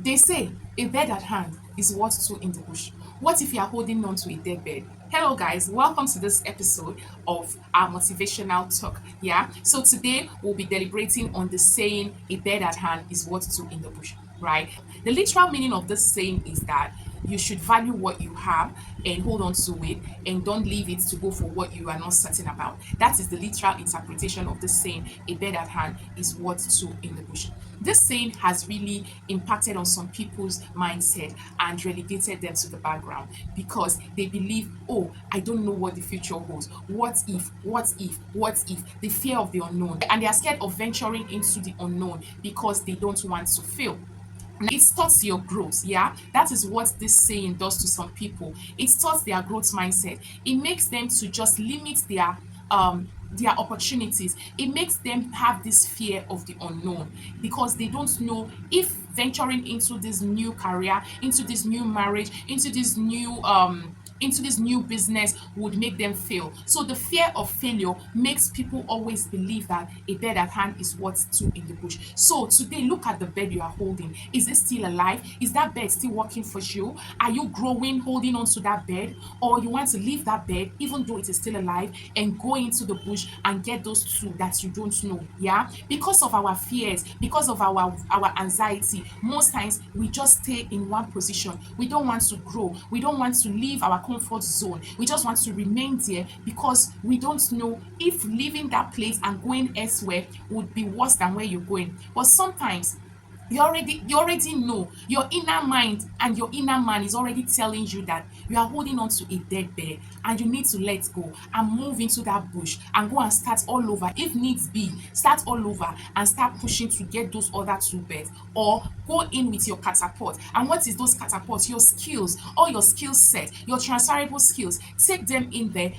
They say a bed at hand is worth two in the bush. What if you are holding on to a dead bed? Hello, guys, welcome to this episode of our motivational talk. Yeah, so today we'll be deliberating on the saying a bed at hand is worth two in the bush, right? The literal meaning of this saying is that you should value what you have and hold on to it and don't leave it to go for what you are not certain about. That is the literal interpretation of the saying a bed at hand is worth two in the bush. This saying has really impacted on some people's mindset and relegated them to the background because they believe, oh, I don't know what the future holds. What if, what if, what if? The fear of the unknown. And they are scared of venturing into the unknown because they don't want to fail. It starts your growth. Yeah, that is what this saying does to some people. It starts their growth mindset. It makes them to just limit their opportunities. It makes them have this fear of the unknown because they don't know if venturing into this new career, into this new marriage, into this new business would make them fail. So the fear of failure makes people always believe that a bed at hand is worth two in the bush. So today, look at the bed you are holding. Is it still alive? Is that bed still working for you? Are you growing, holding on to that bed? Or you want to leave that bed, even though it is still alive, and go into the bush and get those two that you don't know? Yeah? Because of our fears, because of our anxiety, most times we just stay in one position. We don't want to grow. We don't want to leave our comfort zone. We just want to remain there because we don't know if leaving that place and going elsewhere would be worse than where you're going. But sometimes you already know, your inner mind and your inner man is already telling you that you are holding on to a dead bed and you need to let go and move into that bush and go and start all over. If needs be, start all over and start pushing to get those other two beds, or go in with your catapult. And what is those catapults? Your skills, all your skill set, your transferable skills, take them in there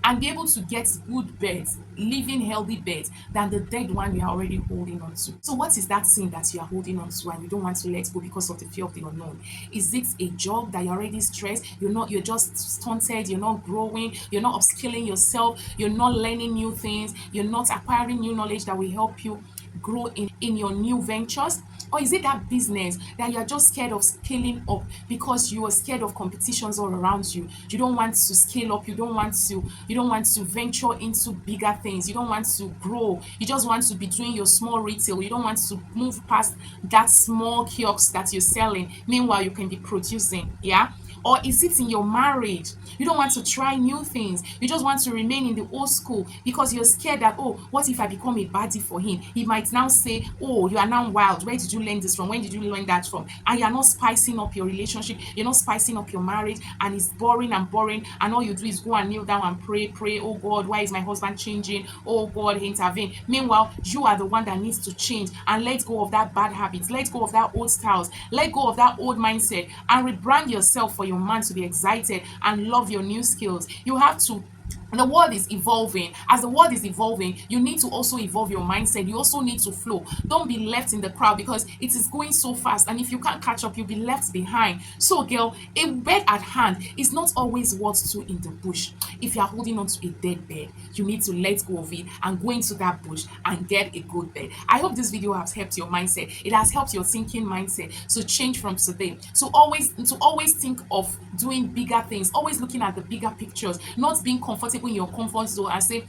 and be able to get good beds, living healthy beds, than the dead one you are already holding on to. So what is that thing that you are holding on to and you don't want to let go because of the fear of the unknown? Is it a job that you're already stressed? You're just stunted, you're not growing, you're not upskilling yourself, you're not learning new things, you're not acquiring new knowledge that will help you grow in your new ventures? Or is it that business that you're just scared of scaling up because you are scared of competitions all around you? You don't want to scale up, you don't want to venture into bigger things, you don't want to grow, you just want to be doing your small retail, you don't want to move past that small kiosk that you're selling. Meanwhile, you can be producing, yeah? Or is it in your marriage? You don't want to try new things. You just want to remain in the old school because you're scared that, oh, what if I become a baddie for him? He might now say, oh, you are now wild. Where did you learn this from? When did you learn that from? And you're not spicing up your relationship. You're not spicing up your marriage. And it's boring and boring. And all you do is go and kneel down and pray, pray. Oh, God, why is my husband changing? Oh, God, intervene. Meanwhile, you are the one that needs to change and let go of that bad habits. Let go of that old styles. Let go of that old mindset and rebrand yourself for your man to be excited and love your new skills. You have to. The world is evolving. As the world is evolving, you need to also evolve your mindset. You also need to flow. Don't be left in the crowd because it is going so fast, and if you can't catch up, you'll be left behind. So, girl, a bed at hand is not always worth two in the bush. If you are holding on to a dead bed, you need to let go of it and go into that bush and get a good bed. I hope this video has helped your mindset. It has helped your thinking mindset to change from today. To always think of doing bigger things, always looking at the bigger pictures, not being comfortable in your comfort zone and say,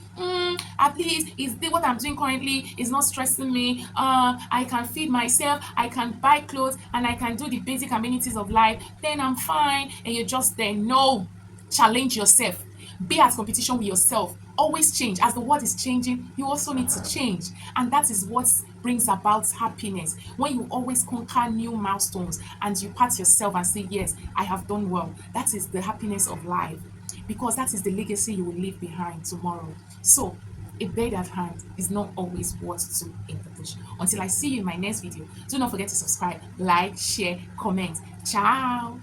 at least is what I'm doing currently is not stressing me. I can feed myself, I can buy clothes, and I can do the basic amenities of life, then I'm fine. And you're just there. No, challenge yourself. Be at competition with yourself. Always change. As the world is changing, you also need to change. And that is what brings about happiness. When you always conquer new milestones and you pat yourself and say, yes, I have done well. That is the happiness of life because that is the legacy you will leave behind tomorrow. So, a bed at hand is not always worth two in the bush. Until I see you in my next video, do not forget to subscribe, like, share, comment. Ciao.